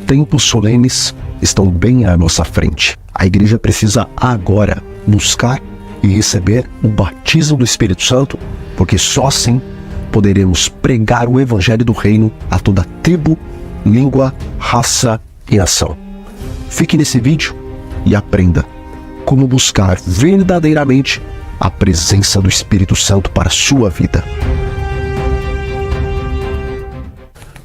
tempos solenes estão bem à nossa frente. A igreja precisa agora buscar e receber o batismo do Espírito Santo, porque só assim poderemos pregar o evangelho do reino a toda tribo, língua, raça e nação. Fique nesse vídeo e aprenda como buscar verdadeiramente a presença do Espírito Santo para a sua vida.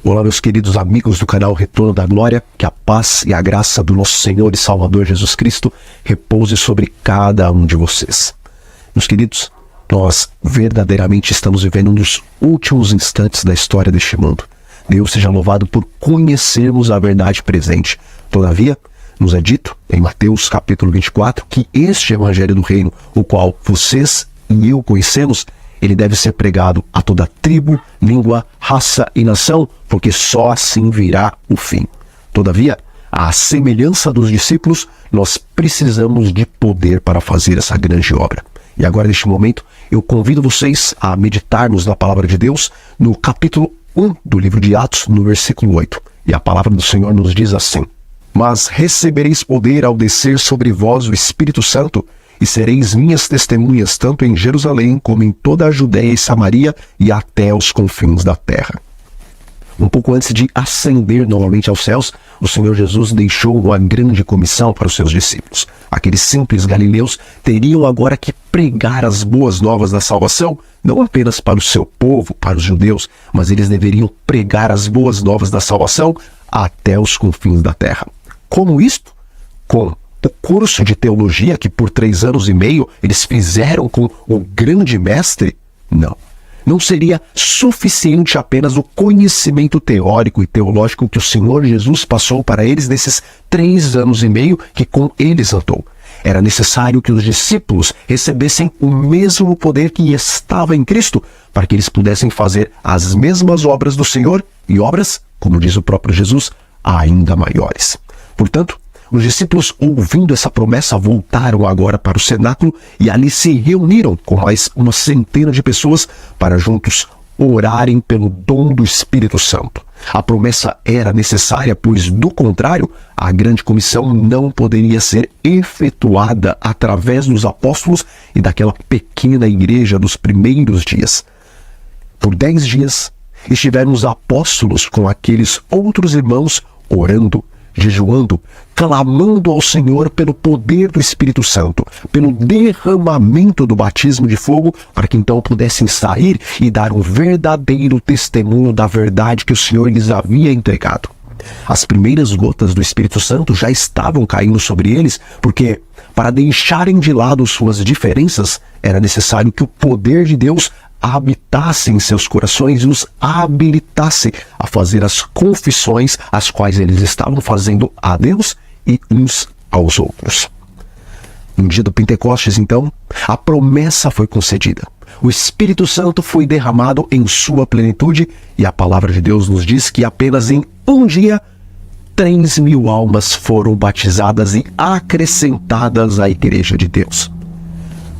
Olá, meus queridos amigos do canal Retorno da Glória, que a paz e a graça do nosso Senhor e Salvador Jesus Cristo repouse sobre cada um de vocês. Meus queridos, nós verdadeiramente estamos vivendo um dos últimos instantes da história deste mundo. Deus seja louvado por conhecermos a verdade presente. Todavia, nos é dito em Mateus capítulo 24 que este evangelho do reino, o qual vocês e eu conhecemos, ele deve ser pregado a toda tribo, língua, raça e nação, porque só assim virá o fim. Todavia, à semelhança dos discípulos, nós precisamos de poder para fazer essa grande obra. E agora, neste momento, eu convido vocês a meditarmos na palavra de Deus no capítulo 1 do livro de Atos, no versículo 8. E a palavra do Senhor nos diz assim: Mas recebereis poder ao descer sobre vós o Espírito Santo, e sereis minhas testemunhas tanto em Jerusalém como em toda a Judéia e Samaria e até os confins da terra. Um pouco antes de ascender novamente aos céus, o Senhor Jesus deixou uma grande comissão para os seus discípulos. Aqueles simples galileus teriam agora que pregar as boas novas da salvação, não apenas para o seu povo, para os judeus, mas eles deveriam pregar as boas novas da salvação até os confins da terra. Como isto? Com o curso de teologia que por 3 anos e meio eles fizeram com o grande mestre? Não seria suficiente apenas o conhecimento teórico e teológico que o Senhor Jesus passou para eles nesses 3 anos e meio que com eles andou. Era necessário que os discípulos recebessem o mesmo poder que estava em Cristo, para que eles pudessem fazer as mesmas obras do Senhor e obras, como diz o próprio Jesus, ainda maiores. Portanto, os discípulos, ouvindo essa promessa, voltaram agora para o cenáculo e ali se reuniram com mais uma centena de pessoas para juntos orarem pelo dom do Espírito Santo. A promessa era necessária, pois, do contrário, a grande comissão não poderia ser efetuada através dos apóstolos e daquela pequena igreja dos primeiros dias. Por 10 dias, estiveram os apóstolos com aqueles outros irmãos orando, jejuando, clamando ao Senhor pelo poder do Espírito Santo, pelo derramamento do batismo de fogo, para que então pudessem sair e dar um verdadeiro testemunho da verdade que o Senhor lhes havia entregado. As primeiras gotas do Espírito Santo já estavam caindo sobre eles, porque para deixarem de lado suas diferenças, era necessário que o poder de Deus habitasse em seus corações e os habilitasse a fazer as confissões as quais eles estavam fazendo a Deus e uns aos outros. No dia do Pentecostes, então, a promessa foi concedida. O Espírito Santo foi derramado em sua plenitude e a palavra de Deus nos diz que apenas em um dia 3.000 almas foram batizadas e acrescentadas à Igreja de Deus.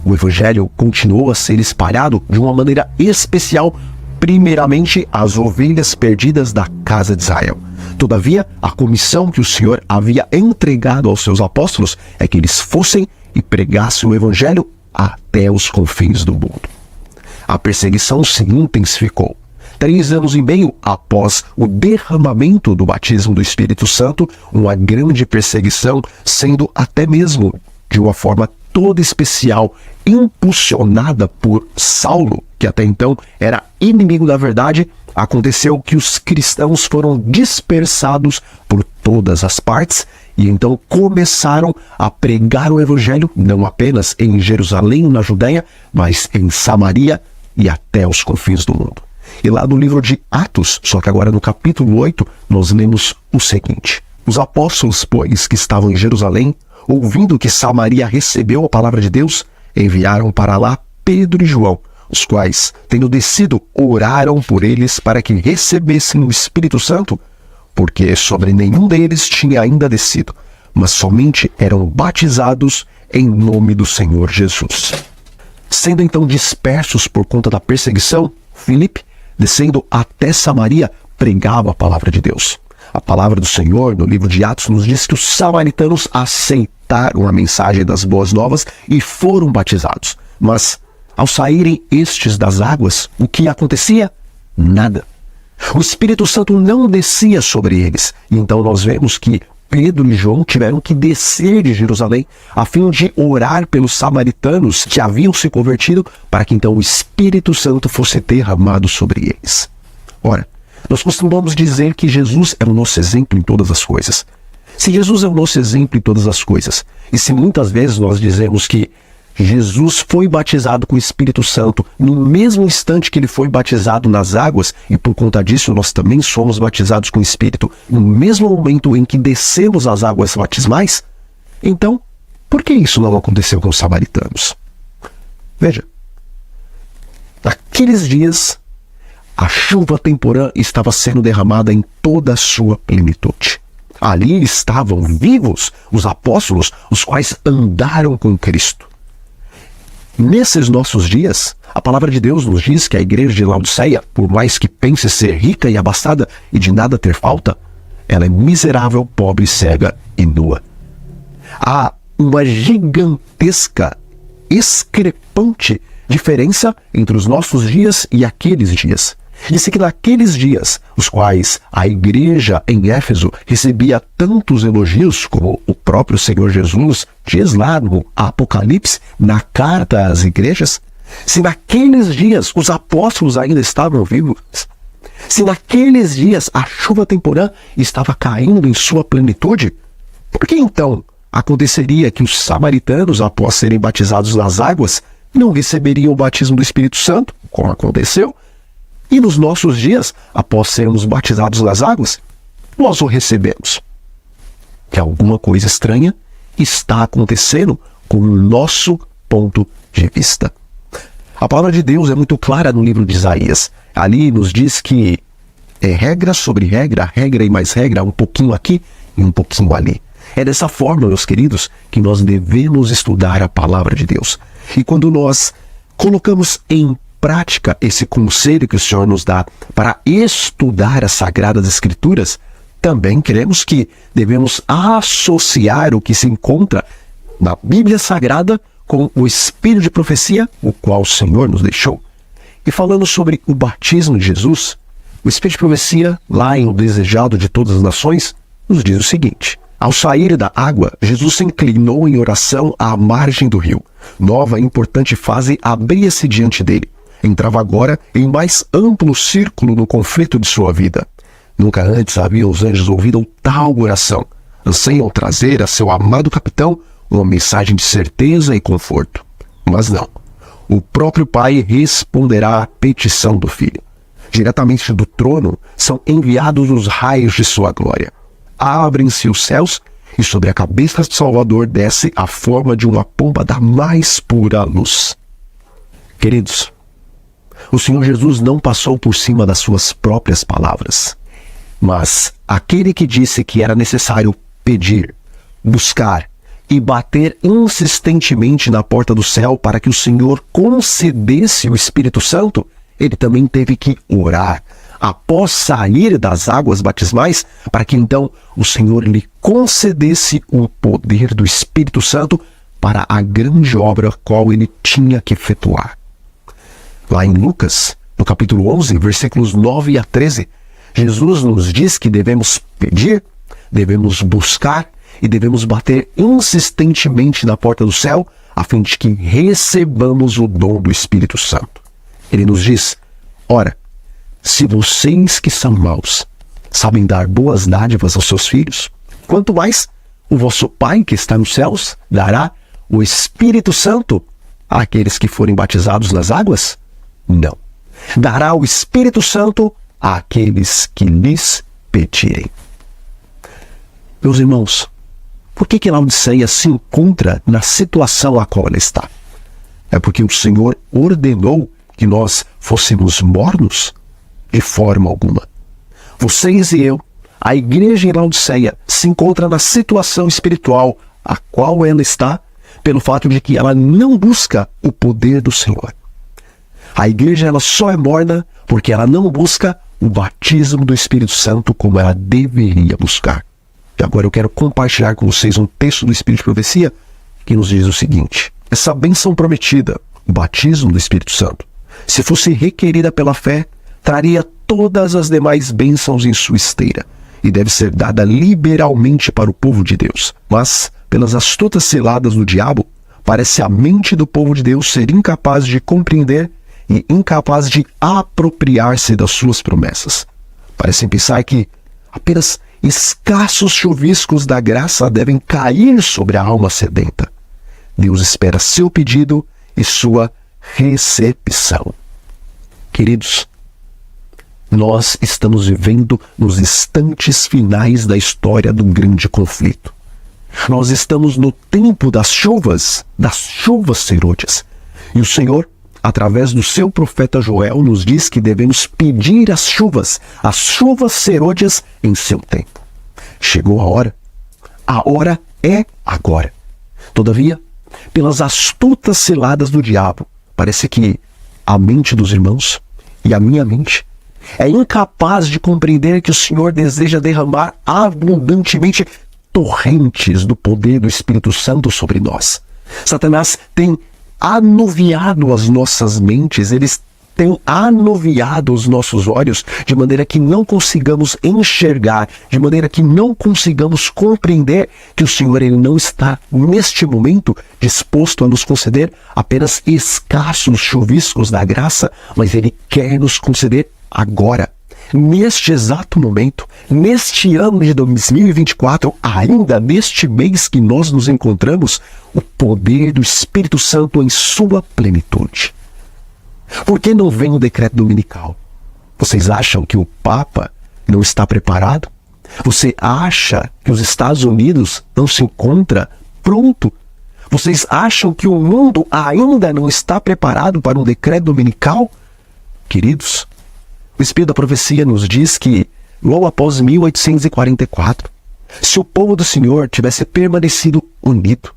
O Evangelho continuou a ser espalhado de uma maneira especial, primeiramente às ovelhas perdidas da casa de Israel. Todavia, a comissão que o Senhor havia entregado aos seus apóstolos é que eles fossem e pregassem o Evangelho até os confins do mundo. A perseguição se intensificou. 3 anos e meio após o derramamento do batismo do Espírito Santo, uma grande perseguição, sendo até mesmo de uma forma toda especial, impulsionada por Saulo, que até então era inimigo da verdade, aconteceu que os cristãos foram dispersados por todas as partes e então começaram a pregar o evangelho não apenas em Jerusalém, na Judéia, mas em Samaria e até os confins do mundo. E lá no livro de Atos, só que agora no capítulo 8, nós lemos o seguinte: Os apóstolos, pois, que estavam em Jerusalém, ouvindo que Samaria recebeu a palavra de Deus, enviaram para lá Pedro e João, os quais, tendo descido, oraram por eles para que recebessem o Espírito Santo, porque sobre nenhum deles tinha ainda descido, mas somente eram batizados em nome do Senhor Jesus. Sendo então dispersos por conta da perseguição, Filipe, descendo até Samaria, pregava a palavra de Deus. A palavra do Senhor, no livro de Atos, nos diz que os samaritanos aceitaram a mensagem das boas novas e foram batizados. Mas, ao saírem estes das águas, o que acontecia? Nada. O Espírito Santo não descia sobre eles. E então nós vemos que Pedro e João tiveram que descer de Jerusalém a fim de orar pelos samaritanos que haviam se convertido para que então o Espírito Santo fosse derramado sobre eles. Ora, nós costumamos dizer que Jesus é o nosso exemplo em todas as coisas. Se Jesus é o nosso exemplo em todas as coisas, e se muitas vezes nós dizemos que Jesus foi batizado com o Espírito Santo no mesmo instante que ele foi batizado nas águas, e por conta disso nós também somos batizados com o Espírito no mesmo momento em que descemos as águas batismais, então, por que isso não aconteceu com os samaritanos? Veja, naqueles dias, a chuva temporã estava sendo derramada em toda a sua plenitude. Ali estavam vivos os apóstolos, os quais andaram com Cristo. Nesses nossos dias, a palavra de Deus nos diz que a igreja de Laodiceia, por mais que pense ser rica e abastada e de nada ter falta, ela é miserável, pobre, cega e nua. Há uma gigantesca, discrepante diferença entre os nossos dias e aqueles dias. Disse que naqueles dias, os quais a igreja em Éfeso recebia tantos elogios, como o próprio Senhor Jesus diz lá no Apocalipse, na carta às igrejas, se naqueles dias os apóstolos ainda estavam vivos, se naqueles dias a chuva temporã estava caindo em sua plenitude, por que então aconteceria que os samaritanos, após serem batizados nas águas, não receberiam o batismo do Espírito Santo, como aconteceu? E nos nossos dias, após sermos batizados nas águas, nós o recebemos. Que alguma coisa estranha está acontecendo com o nosso ponto de vista. A palavra de Deus é muito clara no livro de Isaías. Ali nos diz que é regra sobre regra, regra e mais regra, um pouquinho aqui e um pouquinho ali. É dessa forma, meus queridos, que nós devemos estudar a palavra de Deus. E quando nós colocamos em prática esse conselho que o Senhor nos dá para estudar as Sagradas Escrituras, também queremos que devemos associar o que se encontra na Bíblia Sagrada com o Espírito de profecia, o qual o Senhor nos deixou. E falando sobre o batismo de Jesus, o Espírito de profecia, lá em O Desejado de Todas as Nações, nos diz o seguinte: ao sair da água, Jesus se inclinou em oração à margem do rio. Nova e importante fase abria-se diante dele. Entrava agora em mais amplo círculo no conflito de sua vida. Nunca antes haviam os anjos ouvido tal oração. Anseiam trazer a seu amado capitão uma mensagem de certeza e conforto. Mas não. O próprio Pai responderá à petição do Filho. Diretamente do trono são enviados os raios de sua glória. Abrem-se os céus e sobre a cabeça do Salvador desce a forma de uma pomba da mais pura luz. Queridos, o Senhor Jesus não passou por cima das suas próprias palavras, mas aquele que disse que era necessário pedir, buscar e bater insistentemente na porta do céu para que o Senhor concedesse o Espírito Santo, ele também teve que orar após sair das águas batismais para que então o Senhor lhe concedesse o poder do Espírito Santo para a grande obra qual ele tinha que efetuar. Lá em Lucas, no capítulo 11, versículos 9 a 13, Jesus nos diz que devemos pedir, devemos buscar e devemos bater insistentemente na porta do céu a fim de que recebamos o dom do Espírito Santo. Ele nos diz: ora, se vocês que são maus sabem dar boas dádivas aos seus filhos, quanto mais o vosso Pai que está nos céus dará o Espírito Santo àqueles que forem batizados nas águas? Não. Dará o Espírito Santo àqueles que lhes pedirem. Meus irmãos, por que Laodiceia se encontra na situação a qual ela está? É porque o Senhor ordenou que nós fôssemos mornos? De forma alguma. Vocês e eu, a igreja em Laodiceia, se encontra na situação espiritual a qual ela está, pelo fato de que ela não busca o poder do Senhor. A igreja ela só é morna porque ela não busca o batismo do Espírito Santo como ela deveria buscar. E agora eu quero compartilhar com vocês um texto do Espírito de Profecia que nos diz o seguinte: essa bênção prometida, o batismo do Espírito Santo, se fosse requerida pela fé, traria todas as demais bênçãos em sua esteira, e deve ser dada liberalmente para o povo de Deus. Mas, pelas astutas ciladas do diabo, parece a mente do povo de Deus ser incapaz de compreender e incapaz de apropriar-se das suas promessas. Parecem pensar que apenas escassos chuviscos da graça devem cair sobre a alma sedenta. Deus espera seu pedido e sua recepção. Queridos, nós estamos vivendo nos instantes finais da história do grande conflito. Nós estamos no tempo das chuvas serôdias. E o Senhor, através do seu profeta Joel, nos diz que devemos pedir as chuvas serôdias em seu tempo. Chegou a hora é agora. Todavia, pelas astutas ciladas do diabo, parece que a mente dos irmãos e a minha mente é incapaz de compreender que o Senhor deseja derramar abundantemente torrentes do poder do Espírito Santo sobre nós. Satanás tem anuviado as nossas mentes, eles têm anuviado os nossos olhos, de maneira que não consigamos enxergar, de maneira que não consigamos compreender que o Senhor ele não está, neste momento, disposto a nos conceder apenas escassos chuviscos da graça, mas Ele quer nos conceder agora, neste exato momento, neste ano de 2024, ainda neste mês que nós nos encontramos, o poder do Espírito Santo em sua plenitude. Por que não vem o decreto dominical? Vocês acham que o Papa não está preparado? Você acha que os Estados Unidos não se encontra pronto? Vocês acham que o mundo ainda não está preparado para um decreto dominical? Queridos, o Espírito da Profecia nos diz que, logo após 1844, se o povo do Senhor tivesse permanecido unido,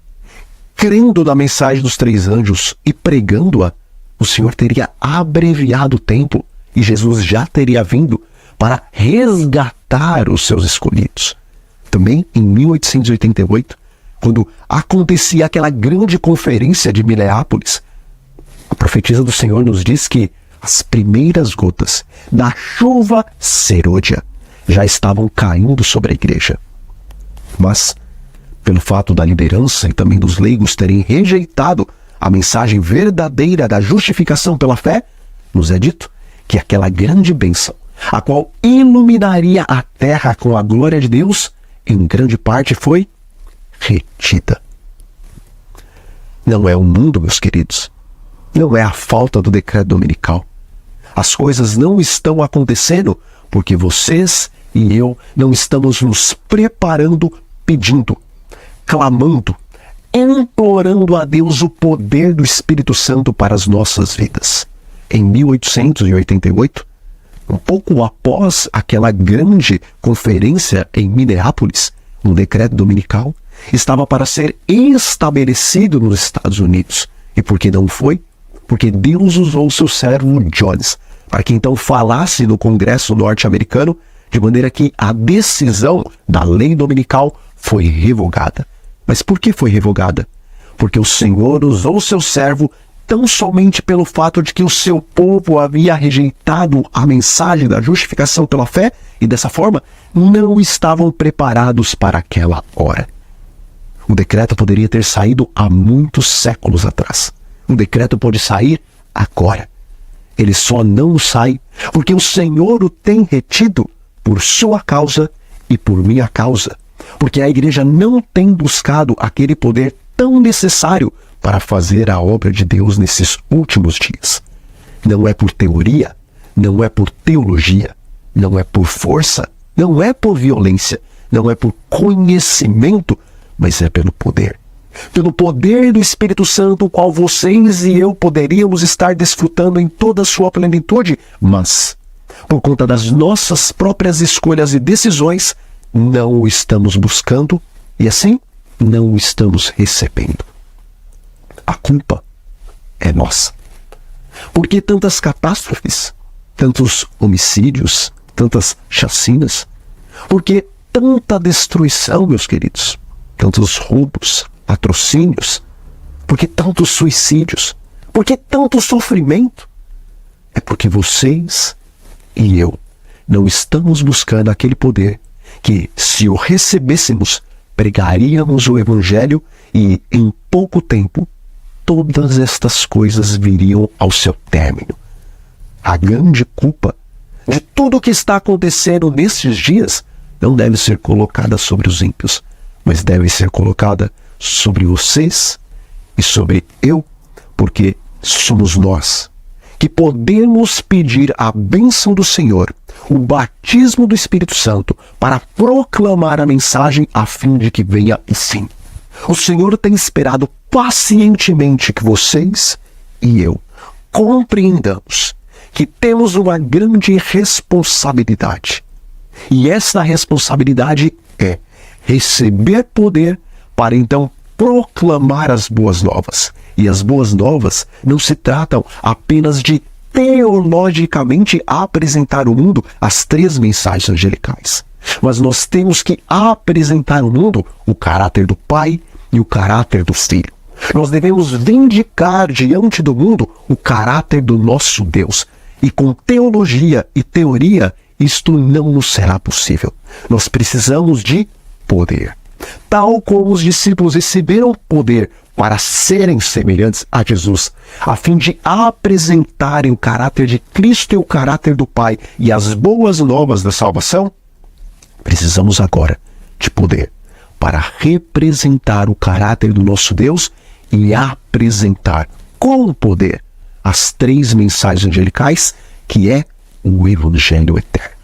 crendo na mensagem dos 3 anjos e pregando-a, o Senhor teria abreviado o tempo e Jesus já teria vindo para resgatar os seus escolhidos. Também em 1888, quando acontecia aquela grande conferência de Minneapolis, a profetisa do Senhor nos diz que as primeiras gotas da chuva serôdia já estavam caindo sobre a igreja. Mas, pelo fato da liderança e também dos leigos terem rejeitado a mensagem verdadeira da justificação pela fé, nos é dito que aquela grande bênção, a qual iluminaria a terra com a glória de Deus, em grande parte foi retida. Não é o mundo, meus queridos. Não é a falta do decreto dominical. As coisas não estão acontecendo porque vocês e eu não estamos nos preparando, pedindo, clamando, implorando a Deus o poder do Espírito Santo para as nossas vidas. Em 1888, um pouco após aquela grande conferência em Minneapolis, um decreto dominical estava para ser estabelecido nos Estados Unidos. E por que não foi? Porque Deus usou o seu servo Jones para que então falasse no Congresso norte-americano, de maneira que a decisão da lei dominical foi revogada. Mas por que foi revogada? Porque o Senhor usou o seu servo tão somente pelo fato de que o seu povo havia rejeitado a mensagem da justificação pela fé e dessa forma não estavam preparados para aquela hora. O decreto poderia ter saído há muitos séculos atrás. O decreto pode sair agora. Ele só não sai porque o Senhor o tem retido por sua causa e por minha causa. Porque a igreja não tem buscado aquele poder tão necessário para fazer a obra de Deus nesses últimos dias. Não é por teoria, não é por teologia, não é por força, não é por violência, não é por conhecimento, mas é pelo poder. Pelo poder do Espírito Santo, o qual vocês e eu poderíamos estar desfrutando em toda a sua plenitude, mas, por conta das nossas próprias escolhas e decisões, não o estamos buscando e assim não o estamos recebendo. A culpa é nossa. Por que tantas catástrofes? tantos homicídios, tantas chacinas? Por que tanta destruição, meus queridos? Tantos roubos, patrocínios? Por que tantos suicídios? Por que tanto sofrimento? É porque vocês e eu não estamos buscando aquele poder que, se o recebêssemos, pregaríamos o Evangelho e, em pouco tempo, todas estas coisas viriam ao seu término. A grande culpa de tudo o que está acontecendo nesses dias não deve ser colocada sobre os ímpios, mas deve ser colocada sobre vocês e sobre eu, porque somos nós que podemos pedir a bênção do Senhor, o batismo do Espírito Santo, para proclamar a mensagem a fim de que venha o fim. O Senhor tem esperado pacientemente que vocês e eu compreendamos que temos uma grande responsabilidade. E essa responsabilidade é receber poder para então proclamar as boas novas. E as boas novas não se tratam apenas de teologicamente apresentar ao mundo as 3 mensagens angelicais. Mas nós temos que apresentar ao mundo o caráter do Pai e o caráter do Filho. Nós devemos vindicar diante do mundo o caráter do nosso Deus. E com teologia e teoria, isto não nos será possível. Nós precisamos de poder. Tal como os discípulos receberam poder para serem semelhantes a Jesus, a fim de apresentarem o caráter de Cristo e o caráter do Pai e as boas novas da salvação, precisamos agora de poder para representar o caráter do nosso Deus e apresentar com poder as 3 mensagens angelicais, que é o Evangelho eterno.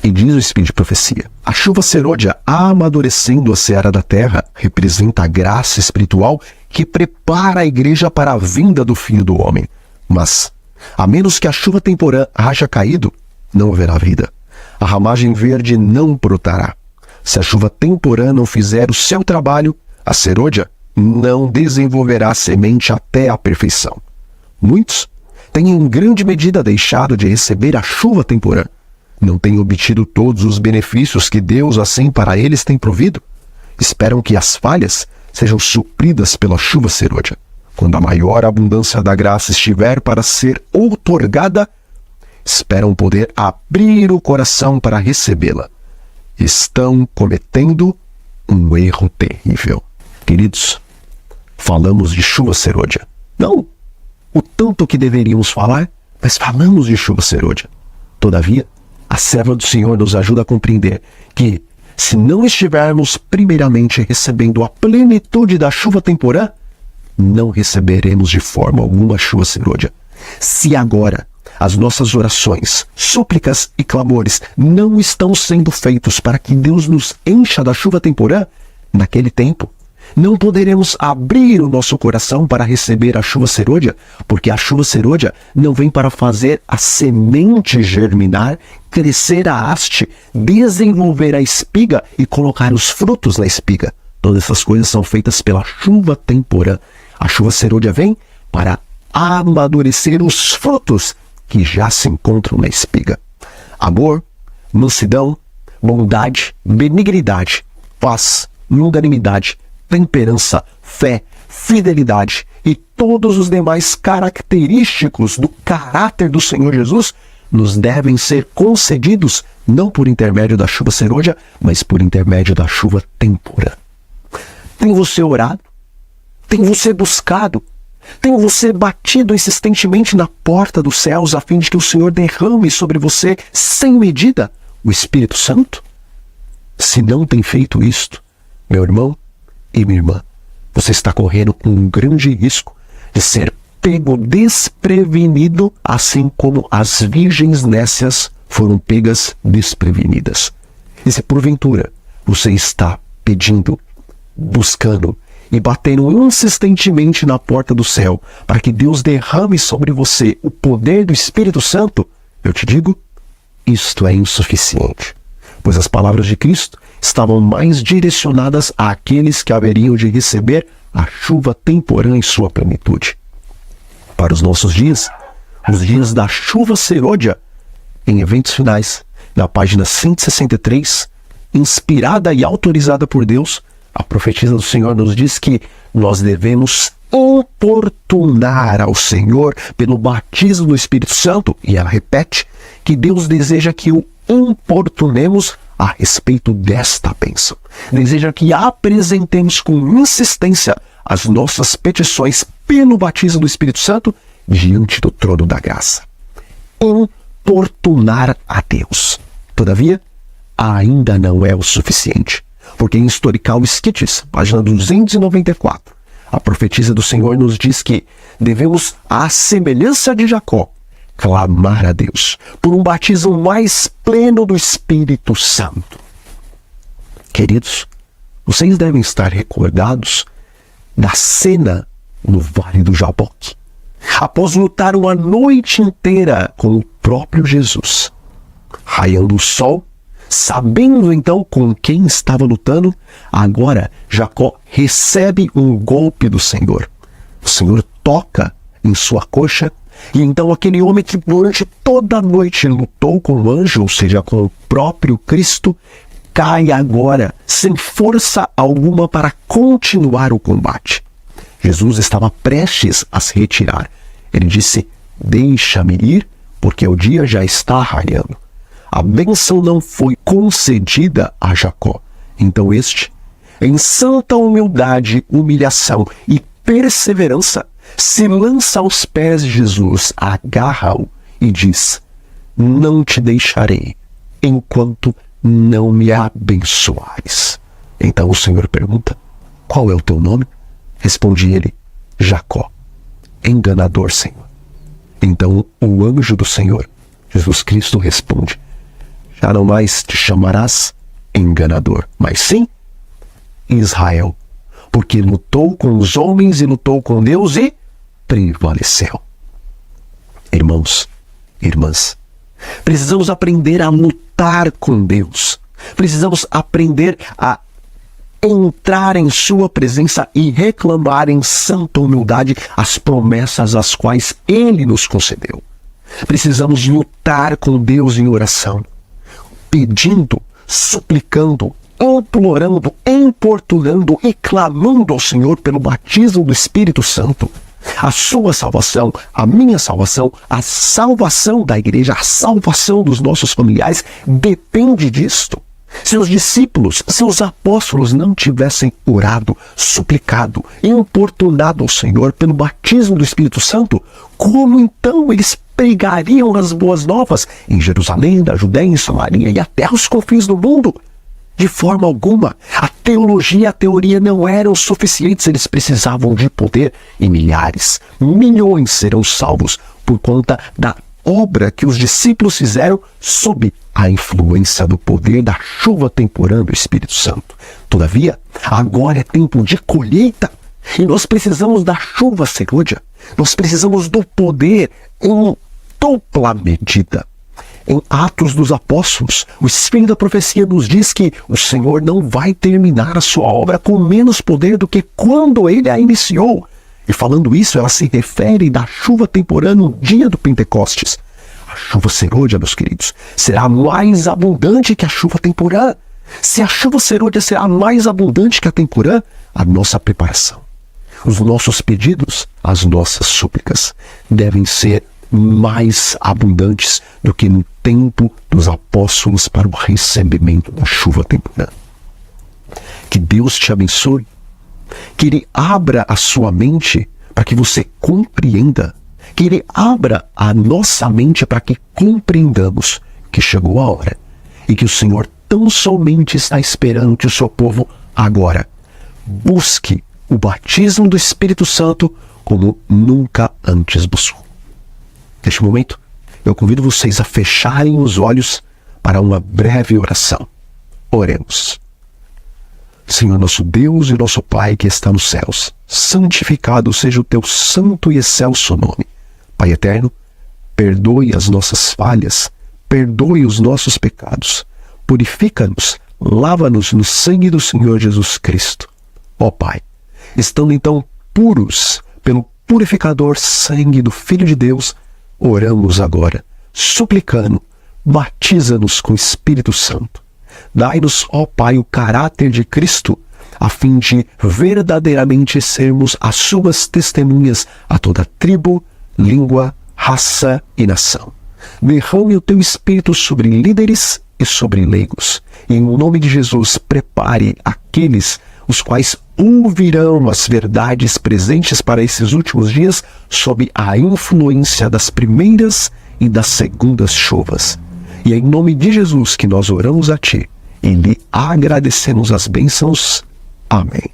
E diz o Espírito de Profecia: a chuva serôdia amadurecendo a seara da terra representa a graça espiritual que prepara a igreja para a vinda do Filho do Homem. Mas, a menos que a chuva temporã haja caído, não haverá vida. A ramagem verde não brotará. Se a chuva temporã não fizer o seu trabalho, a serôdia não desenvolverá semente até a perfeição. Muitos têm em grande medida deixado de receber a chuva temporã. Não têm obtido todos os benefícios que Deus assim para eles tem provido. Esperam que as falhas sejam supridas pela chuva serôdia. Quando a maior abundância da graça estiver para ser outorgada, esperam poder abrir o coração para recebê-la. Estão cometendo um erro terrível. Queridos, falamos de chuva serôdia. Não o tanto que deveríamos falar, mas falamos de chuva serôdia. Todavia, a serva do Senhor nos ajuda a compreender que, se não estivermos primeiramente recebendo a plenitude da chuva temporã, não receberemos de forma alguma a chuva serôdia. Se agora as nossas orações, súplicas e clamores não estão sendo feitos para que Deus nos encha da chuva temporã, naquele tempo, não poderemos abrir o nosso coração para receber a chuva serôdia, porque a chuva serôdia não vem para fazer a semente germinar, crescer a haste, desenvolver a espiga e colocar os frutos na espiga. Todas essas coisas são feitas pela chuva temporã. A chuva serôdia vem para amadurecer os frutos que já se encontram na espiga. Amor, mansidão, bondade, benignidade, paz, longanimidade, temperança, fé, fidelidade e todos os demais característicos do caráter do Senhor Jesus nos devem ser concedidos não por intermédio da chuva serôdia, mas por intermédio da chuva temporã. Tem você orado? Tem você buscado? Tem você batido insistentemente na porta dos céus a fim de que o Senhor derrame sobre você sem medida o Espírito Santo? Se não tem feito isto, meu irmão e minha irmã, você está correndo um grande risco de ser pego desprevenido, assim como as virgens nécias foram pegas desprevenidas. E se porventura você está pedindo, buscando e batendo insistentemente na porta do céu para que Deus derrame sobre você o poder do Espírito Santo, eu te digo, isto é insuficiente. Pois as palavras de Cristo estavam mais direcionadas àqueles que haveriam de receber a chuva temporã em sua plenitude. Para os nossos dias, nos dias da chuva serôdia, em eventos finais, na página 163, inspirada e autorizada por Deus, a profetisa do Senhor nos diz que nós devemos importunar ao Senhor pelo batismo do Espírito Santo, e ela repete que Deus deseja que o importunemos a respeito desta bênção. Deseja que apresentemos com insistência as nossas petições pelo batismo do Espírito Santo diante do trono da graça. Importunar a Deus. Todavia, ainda não é o suficiente, porque em Historical Scriptures, página 294, a profetisa do Senhor nos diz que devemos, à semelhança de Jacó, clamar a Deus por um batismo mais pleno do Espírito Santo. Queridos, vocês devem estar recordados da cena no Vale do Jaboque. Após lutar uma noite inteira com o próprio Jesus, raiando o sol, sabendo então com quem estava lutando, agora Jacó recebe um golpe do Senhor. O Senhor toca em sua coxa, e então aquele homem que durante toda a noite lutou com o anjo, ou seja, com o próprio Cristo, cai agora sem força alguma para continuar o combate. Jesus estava prestes a se retirar. Ele disse: deixa-me ir, porque o dia já está raiando. A bênção não foi concedida a Jacó. Então este, em santa humildade, humilhação e perseverança, se lança aos pés de Jesus, agarra-o e diz: não te deixarei, enquanto não me abençoares. Então o Senhor pergunta: qual é o teu nome? Responde ele: Jacó. Enganador, Senhor. Então o anjo do Senhor, Jesus Cristo, responde: já não mais te chamarás enganador, mas sim Israel, porque lutou com os homens e lutou com Deus e prevaleceu. Irmãos, irmãs, precisamos aprender a lutar com Deus. Precisamos aprender a entrar em sua presença e reclamar em santa humildade as promessas as quais Ele nos concedeu. Precisamos lutar com Deus em oração, pedindo, suplicando, implorando, importunando e clamando ao Senhor pelo batismo do Espírito Santo. A sua salvação, a minha salvação, a salvação da igreja, a salvação dos nossos familiares depende disto. Se os discípulos, se os apóstolos não tivessem orado, suplicado, importunado ao Senhor pelo batismo do Espírito Santo, como então eles pregariam as boas novas em Jerusalém, na Judéia, em Samaria e até os confins do mundo? De forma alguma. A teologia e a teoria não eram suficientes, eles precisavam de poder, e milhões serão salvos por conta da obra que os discípulos fizeram sob a influência do poder da chuva temporã do Espírito Santo. Todavia, agora é tempo de colheita, e nós precisamos da chuva serôdia, nós precisamos do poder em dupla medida. Em Atos dos Apóstolos, o Espírito da profecia nos diz que o Senhor não vai terminar a sua obra com menos poder do que quando Ele a iniciou. E falando isso, ela se refere da chuva temporã no dia do Pentecostes. A chuva serôdia, meus queridos, será mais abundante que a chuva temporã. Se a chuva serôdia será mais abundante que a temporã, a nossa preparação, os nossos pedidos, as nossas súplicas devem ser mais abundantes do que no tempo dos apóstolos para o recebimento da chuva temporã. Que Deus te abençoe, que Ele abra a sua mente para que você compreenda, que Ele abra a nossa mente para que compreendamos que chegou a hora e que o Senhor tão somente está esperando que o seu povo agora busque o batismo do Espírito Santo como nunca antes buscou. Neste momento, eu convido vocês a fecharem os olhos para uma breve oração. Oremos. Senhor nosso Deus e nosso Pai que está nos céus, santificado seja o teu santo e excelso nome. Pai eterno, perdoe as nossas falhas, perdoe os nossos pecados, purifica-nos, lava-nos no sangue do Senhor Jesus Cristo. Ó Pai, estando então puros pelo purificador sangue do Filho de Deus, oramos agora, suplicando, batiza-nos com o Espírito Santo. Dai-nos, ó Pai, o caráter de Cristo, a fim de verdadeiramente sermos as suas testemunhas a toda tribo, língua, raça e nação. Derrame o teu Espírito sobre líderes e sobre leigos. E em nome de Jesus, prepare aqueles os quais ouvirão as verdades presentes para esses últimos dias sob a influência das primeiras e das segundas chuvas. E é em nome de Jesus que nós oramos a Ti e lhe agradecemos as bênçãos. Amém.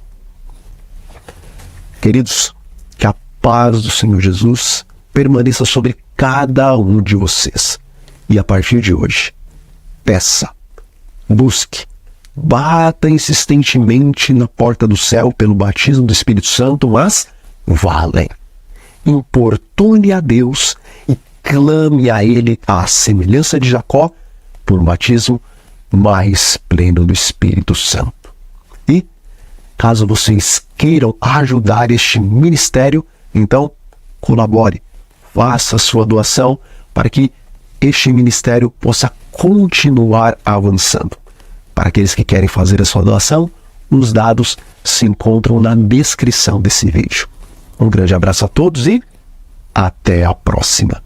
Queridos, que a paz do Senhor Jesus permaneça sobre cada um de vocês. E a partir de hoje, peça, busque, bata insistentemente na porta do céu pelo batismo do Espírito Santo, mas valem. Importune a Deus e clame a Ele, à semelhança de Jacó, por um batismo mais pleno do Espírito Santo. E, caso vocês queiram ajudar este ministério, então colabore, faça a sua doação para que este ministério possa continuar avançando. Para aqueles que querem fazer a sua doação, os dados se encontram na descrição desse vídeo. Um grande abraço a todos e até a próxima.